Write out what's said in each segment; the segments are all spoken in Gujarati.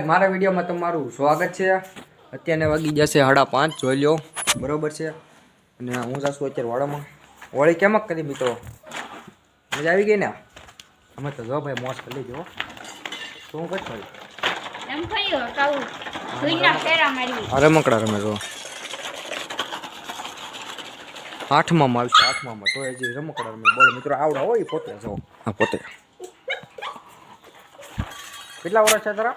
ગાઈસ મારા વિડીયોમાં તમારું સ્વાગત છે। અત્યારે વાગી જશે 5:30 જોઈ લો બરોબર છે। અને હું જાશું અત્યારે વાડામાં હોળી કેમ કરી મિત્રો મજા આવી ગઈ ને અમે તો જો ભાઈ મોજ કરી લીધી હો શું કરશો એમ થયો કાઉ ધુઈના ફેરા મારી અરે મકડા રમે જો આઠમાં આવશે આઠમાં તો હજી રમકડા રમે બોલો મિત્રો આવડા હોય પોતે જો આ પોતે કેટલા વર્ષ છે તારા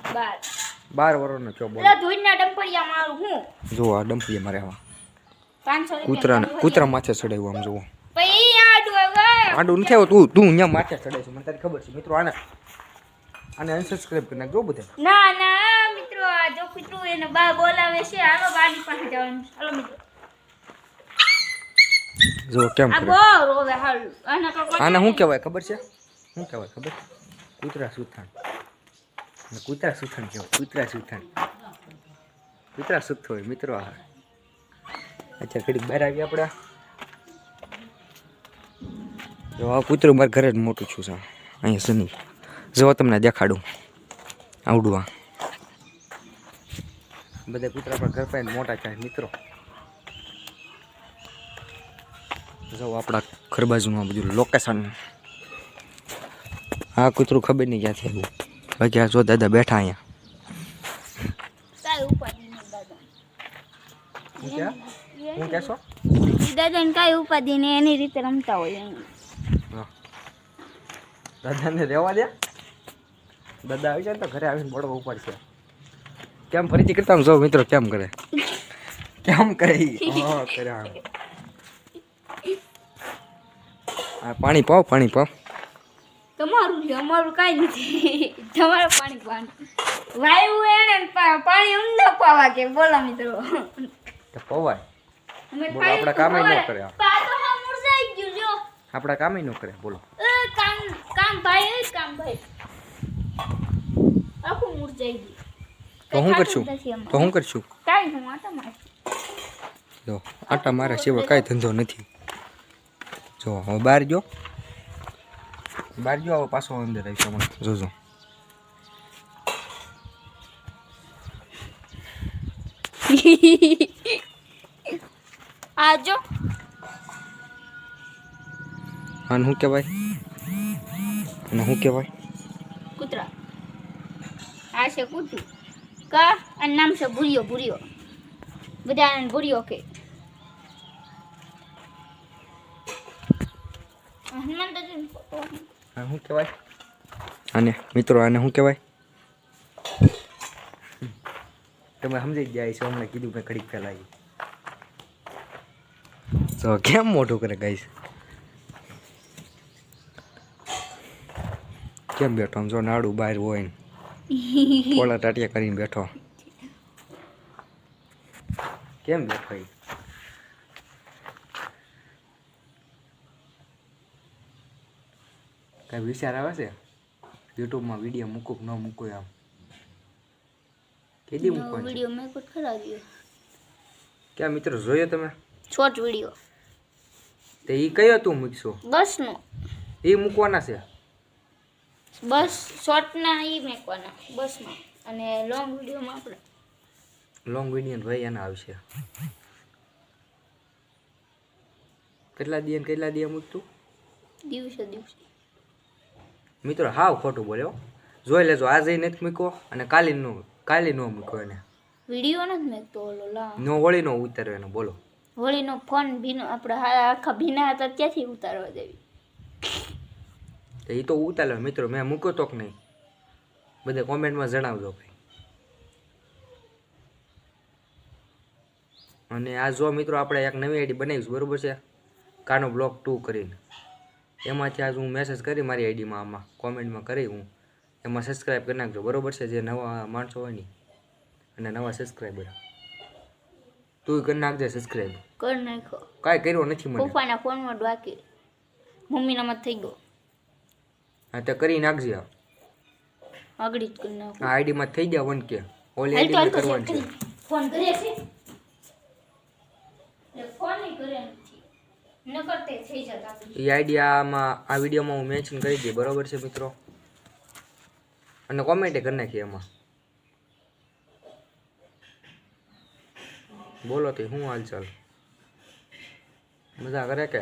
12 વર્ષનો છો બોલો ધુઈના ડંપડિયા મારું હું જો આ ડંપડિયા મારે આવા 500 કૂતરા માથે ચડાવ્યું આમ જોવો પઈ આડું નથી આવ્યો તું અહીંયા માથે ચડે છે મને તારી ખબર છે મિત્રો આને અનસબસ્ક્રાઇબ કરી નાખજો બધે ના મિત્રો આ જો કૂતરું એને બા બોલાવે છે હાલો બાડી પાસે જવાનું હાલો મિત્રો જો કેમ આ કરે બો રોવે હાલ આને શું કહેવાય ખબર છે શું કહેવાય ખબર કૂતરા સુથાણ કૂતરા સુથાણ કહેવાય કૂતરા સુથ હોય મિત્રો આ અત્યારે ઘડીક બહાર આવી આપણે જો આ કૂતરું મારા ઘરે જ મોટું છું સા અહીંયા સની જો તમને દેખાડું આવડું આ બધા કૂતરા પર ઘર પાસે મોટા થાય મિત્રો જો આપણા ઘર બાજુમાં બધું લોકેશન આ કૂતરું ખબર નહીં ક્યાંથી આવ્યું બાકી આ જો દાદા બેઠા અહીંયા કાઈ ઉપાડી ન દાદા હું કહેશો દાદાને કાઈ ઉપાડી ને એની રીતે રમતા હોય દાદાને રહેવા દે દાદા આવી જાય ને તો ઘરે આવીને બળવા ઉપાડશે કેમ ફરીથી કરતા જો મિત્રો કેમ કરે હા કરે આ પાણી પાવ તમારું છે અમારું કાઈ નથી તમારે પાણી વાયુ એને પાણી ઊંધો પાવા કે બોલા મિત્રો તો પવાય અમે બોલો આપણા કામ ન કરે પા તો હા મુરઝાઈ ગયું જો આપણા કામ ન કરે બોલો કામ ભાઈ આખું મુરઝાઈ ગયું તો હું કરશું કાઈ હું આટા માર જો આટા મારા સિવાય કાંઈ ધંધો નથી જો હવે બહાર જો હવે પાછો અંદર આવીશ હમણાં જોજો આજો આને શું કહેવાય કૂતરા આ છે કૂતરું કા આ નામ છે ભૂરિયો બધા ભૂરિયો કે હનુમાન દાદા ફોટો આ શું કહેવાય આને મિત્રો આને શું કહેવાય તમે સમજી જ જાય છો હમણાં કીધું મેં ઘડીક ફેલાવી તો કેમ મોટું કરે ગાઈસ કેમ બેઠો આમ જો નાડું બહાર હોય ને પોળા ટાટિયા કરીને બેઠો કેમ બેઠો એ કઈ વિચાર આવે છે યુટ્યુબમાં વિડીયો મૂકું કે ન મૂકું આમ કેદી મૂકવાનો વિડિયો મેં કુછ કરાવ્યો ક્યાં મિત્રો જોયો તમે શોર્ટ વિડિયો તે ઈ કયો તું મૂકશો બસ નો એ મૂકવાના છે બસ શોર્ટ ના ઈ મેકવાના બસ માં અને લોંગ વિડિયો માં આપણે લોંગ વિડીયો ભાઈ એના આવશે કેટલા દી મૂકતું દિવસે મિત્રો હાવ ખોટું બોલ્યો જોઈ લેજો આજે નથી મૂક્યો અને કાલે નો મૂક્યો એને વિડિયો નથી મેકતો ઓલો લા નો હોળી નો ઉતાર્યો એનો બોલો હોળીનો ફોન ભીનો આપણે આખા ભીના હતા ત્યાંથી ઉતારવા દેવી તો એ તો ઉતાર્યો મિત્રો મેં મૂક્યો તો કે નહીં બધે કોમેન્ટમાં જણાવજો ભાઈ અને આ જો મિત્રો આપણે એક નવી આઈડી બનાવીશું બરોબર છે કાનો બ્લોગ 2 કરીને એમાંથી આજ હું મેસેજ કરી મારી આઈડીમાં આમાં કોમેન્ટમાં કરી હું એમાં સબસ્ક્રાઈબ કરી નાખજો બરોબર છે જે નવા માણસો હોય ને અને નવા સબસ્ક્રાઈબર તું કરી નાખજે સબસ્ક્રાઈબ કરી નાખો કાંઈ કર્યો નથી મને પપ્પાના ફોનમાં બાકી મમ્મીના માં થઈ ગયો હા તો કરી નાખજે આગળ જ કરી નાખો આ આઈડીમાં થઈ ગયા 1K ઓલી આઈડીમાં કરવાનું છે ફોન કરે છે ફોન નહીં કરે નથી ન કરતે થઈ જતા એ આઈડી આમાં આ વિડીયોમાં હું મેન્શન કરી દઈએ બરોબર છે મિત્રો અને કોમેન્ટ કરી નાખી એમાં. બોલો તો શું હાલચાલ, મજા કરે કે?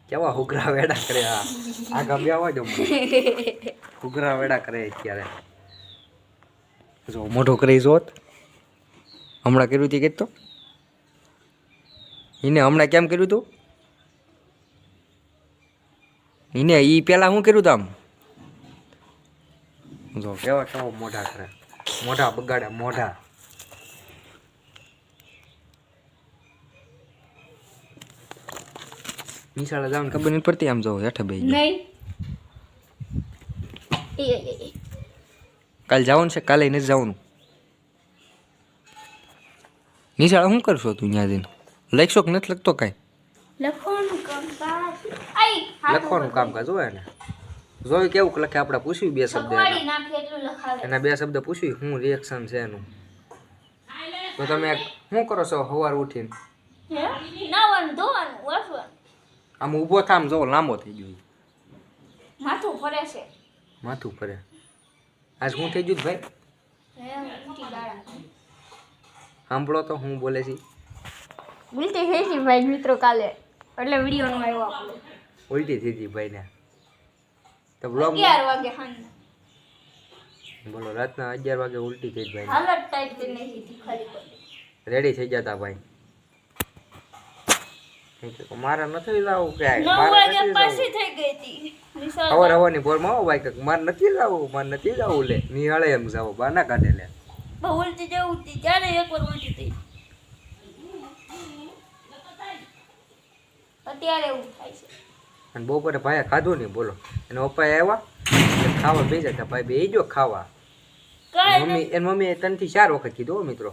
કેવા હુગરા વેડા કરે આ ગમ્યા હોય તો હુગરા વેડા કરે અત્યારે. જો મોઢો કરી જોત હમણાં કર્યું હતી કે તો એને હમણાં કેમ કર્યું હતું એને ઈ પેલા શું કર્યું હતું આમ જો કેવા કેવા મોઢા કરે, મોઢા બગાડે મોઢા. નિશાળે જવાનું ખબર નથી પડતી, આમ જો હેઠે બે નહીં કાલે જવાનું છે, કાલે નથી જવાનું. નિશાળે શું કરશો તું ત્યાં જઈને? લખશો કે નથી લખતો કાંઈ? લખવાનું કામકાજ હોય ને, જોયું કેવું લખે આપણે પૂછ્યું બે શબ્દ એના બે શબ્દ પૂછ્યું શું રિએક્શન છે એનું. તો તમે શું કરો છો સવાર ઉઠીને? આમ ઊભો થામ જો લાંબો થઈ ગયો, માથું ફરે છે. માથું ફરે. આજ શું થઈ ગયું ભાઈ? સાંભળો તો હું બોલે છે. ઉલટી થઈ છે ભાઈ મિત્રો કાલે, એટલે વિડીયો નો આવ્યો આપણો. ઉલટી થઈ હતી ભાઈ ને તો બ્લોગ 11 વાગે સાંજે બોલો રાતના 11 વાગે ઉલટી થઈ ભાઈ હાલત ટાઈપ થી નહીં થી ખાલી પડી. રેડી થઈ જતા ભાઈ. મારે નથી જવું કે 9 વાગે પાછી થઈ ગઈ હતી. ખબર હવાની ભોરમાં હો ભાઈ કે મારે નથી જવું લે નિહાળે એમ જાવ બાના કાઢે લે. બહુ ઉલટી જવું હતી ત્યારે એકવાર ઉલટી થઈ. અત્યારે એવું થાય છે. અને બપોરે ભાઈએ ખાધું નહીં બોલો, એના પપ્પાએ આવ્યા એટલે ખાવા બેસા હતા ભાઈ બે જો ખાવા. એની મમ્મીએ 3 થી 4 વખત કીધું હો મિત્રો.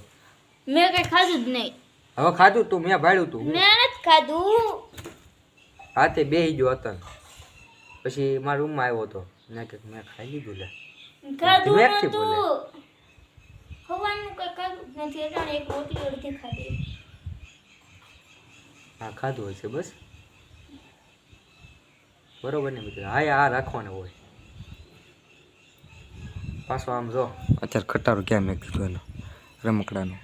મેં કઈ ખાધું જ નહીં. હવે ખાધું તું, મેં ભાડ્યું તું, મેં નથી ખાધું. હાથે બેસી ગયો હતો. પછી મારા રૂમમાં આવ્યો હતો, મેં કે મેં ખાઈ લીધું લે. ખાધું ધીમેકથી નતું. બોલે. ખવાનું કઈ ખાધું નથી એટલે એક રોટલી અડધી ખાધી. હા ખાધું હશે બસ બરોબર ને મિત્રો. હા આ રાખવાનું હોય પાછો. આમ જો અત્યારે ખટારો ક્યાં મેં કીધું એનો રમકડાનો.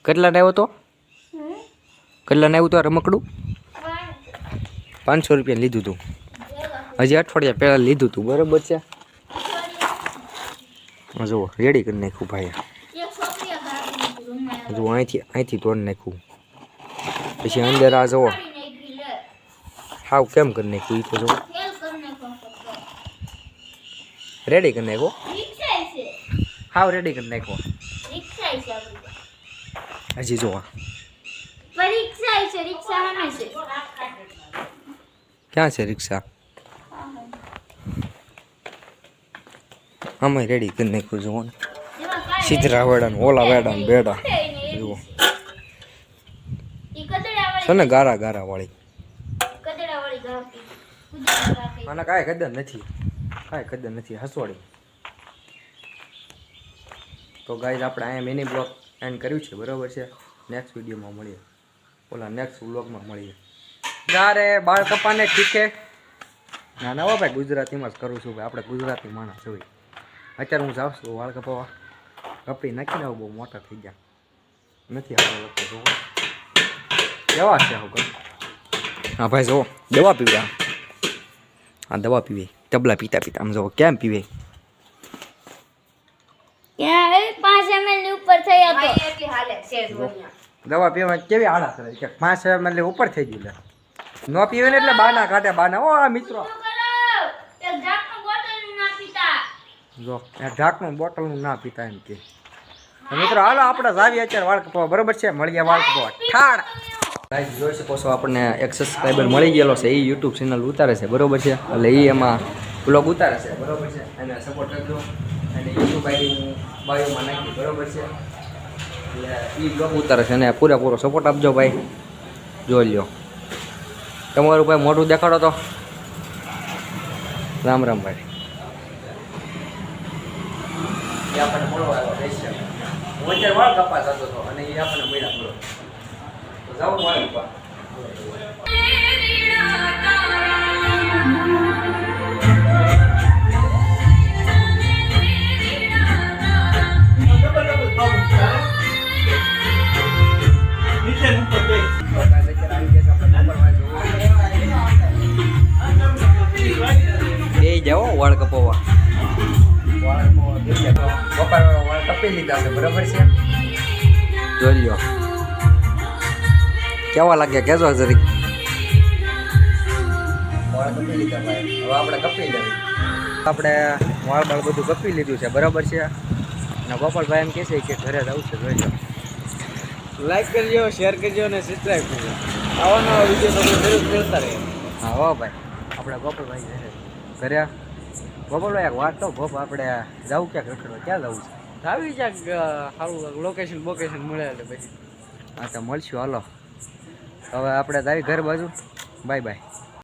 કેટલાને આવ્યો તો? કેટલાને આવ્યું તો રમકડું? 500 રૂપિયા લીધું હતું. હજી અઠવાડિયા પહેલાં લીધું હતું બરોબર છે. જુઓ રેડી કરી નાખ્યું ભાઈ. જુઓ અહીંથી તોડી નાખ્યું. પછી અંદર આ જુઓ હાવ કેમ કરી નાખ્યું એ તો જુઓ રેડી કરી નાખ્યો. હાવ રેડી કરી નાખ્યો. હજી જુઓ ક્યાં છે રિક્ષા? આમાં રેડી કરી નાખ્યું જુઓ ને. સિધરા વેડા ને ઓલા વેડા ને બેડા જુઓ છે ને ગારા ગારા વાળી. આના કાંઈ કદર નથી, હસવાડી. તો ગાઈઝ આપણે અહીંયા મિની બ્લોગ એન્ડ કર્યું છે બરાબર છે. નેક્સ્ટ વિડીયોમાં મળીએ, ઓલા નેક્સ્ટ બ્લોગમાં મળીએ. જ્યારે બાળ કપાને ઠીક છે ના ના ભાઈ ગુજરાતીમાં જ કરું છું ભાઈ, આપણે ગુજરાતી માણસ હોય. અત્યારે હું જાઉં છું વાળ કપાવા, કપી નાખીને આવું બહુ મોટા થઈ ગયા નથી આપણે લખતો. દવા છે આવું. હા ભાઈ જુઓ દવા પીવા, હા દવા પીવે તબલા પીતા પીતા. આમ જુઓ કેમ પીવે? દવા પીવા કેવી આળા કરે કે 5 ml ઉપર થઈ ગયું લે. ન પીવે ને એટલે બાના કાઢે બાના. ઓ આ મિત્રો જો ઢાંકણું બોટલનું ના પીતા એમ કે. મિત્રો હાલો આપણે જાવીએ અત્યારે વાળ કપાવા બરોબર છે. મળીએ વાળ કપાવા ઠાડ. ગાઈસ જોઈ શકો છો આપણને એક સબસ્ક્રાઈબર મળી ગયેલો છે. એ યુટ્યુબ ચેનલ ઉતારે છે બરોબર છે, એટલે એ એમાં બ્લોગ ઉતારે છે બરોબર છે. એને સપોર્ટ કરજો. અને યુટ્યુબ આઈડી હું બાયોમાં નાખી બરોબર છે. એટલે એ બ્લોગ ઉતારે છે અને પૂરેપૂરો સપોર્ટ આપજો ભાઈ. જોઈ લ્યો તમારું ભાઈ મોઢું દેખાડો તો. રામ રામ ભાઈ. એ આપણને મળવા આવ્યો હું અત્યારે વાળ કપાસ હતો અને એ આપણને મળ્યા બોલો. જાઉં વાળી ઉપર. બે જાઓ વાળ કપાવવા. બપાર વાળ કપી લીધા છે બરાબર છે. જોઈ લો કેવા લાગ્યા કેજો જરીક. વાળ કપી લીધા ભાઈ, હવે આપણે કપી લેવી. આપણે વાળ બાળ બધું કપી લીધું છે બરાબર છે. અને ગોપાલભાઈ એમ કહે છે કે ઘરે જવું છે. જોઈ લો, લાઈક કરજો, શેર કરજો અને સબસ્ક્રાઈબ કરજો. આવા નવા વિડીયો તમને જરૂર મળતા રહે. હા હો ભાઈ, આપણે ગોપાલભાઈ ઘરે. ગોપાલભાઈ એક વાત તો ગોપ, આપણે જવું ક્યાંક રખડવા, ક્યાં જવું છે? આવી ક્યાંક સારું લોકેશન મળે એટલે પછી હા તો મળશું હાલો. હવે આપણે તારી ઘર બાજુ. Bye bye.